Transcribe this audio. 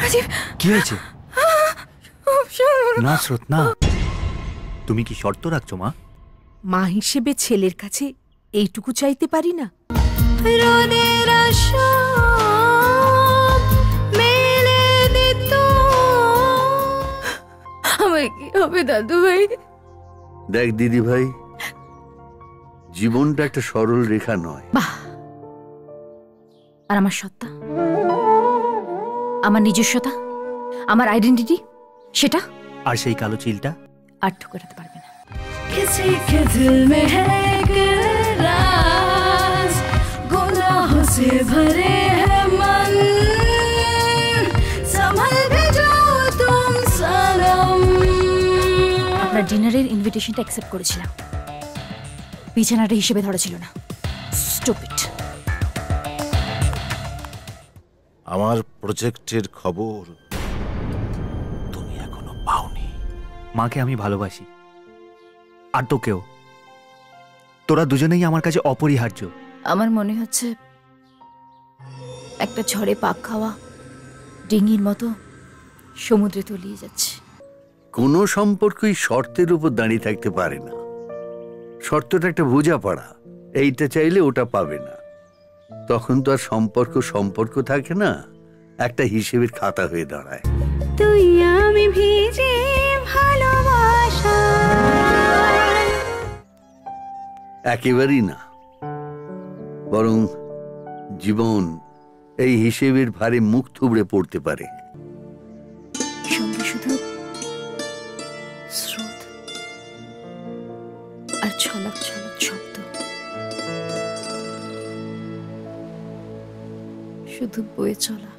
রাজীব, কি হয়েছে? না স্রোত না, তুমি কি শর্ত রাখছো মা? মা হিসেবে ছেলের কাছে এইটুকু চাইতে পারি না? আমার কি হবে দাদু ভাই? দেখ দিদি ভাই, জীবনটা একটা সরল রেখা নয়। বাহ, আর আমার সত্তা, আমার নিজস্বতা, আমার আইডেন্টিটি, সেটা আর সেই কালো চিলটা আর ঠুকাতে পারবে না। किसी के दिल में है एक राज, गुनाहों से भरे है मन, संभल के जाओ तुम सनम। আপনার ডিনারের ইনভিটেশনটা অ্যাকসেপ্ট করেছিলাম, বিছানাটা হিসেবে ধরা ছিল না। স্টুপিড। আমার প্রজেক্টের খবর তুমি এখনো পাওনি। মাকে আমি ভালোবাসি, আর তোকেও। তোরা দুজনেই আমার কাছে অপরিহার্য। আমার মনে হচ্ছে একটা ঝড়ে পাক খাওয়া ডিঙির মতো সমুদ্রে তলিয়ে যাচ্ছে। কোনো সম্পর্কই শর্তের উপর দাঁড়িয়ে থাকতে পারে না। শর্তটা একটা বোঝাপড়া, এইটা চাইলে ওটা পাবে না। তখন তো আর সম্পর্ক থাকে না, একটা হিসেবের খাতা হয়ে দাঁড়ায়। তুই আমি ভিজে ভালোবাসা, একেবারেই না, বরং জীবন এই হিসেবের ভারে মুখ থুবড়ে পড়তে পারে। সঙ্গে শুধু স্রোত আর ছলক ছলক শব্দ, শুধু বয়ে চলা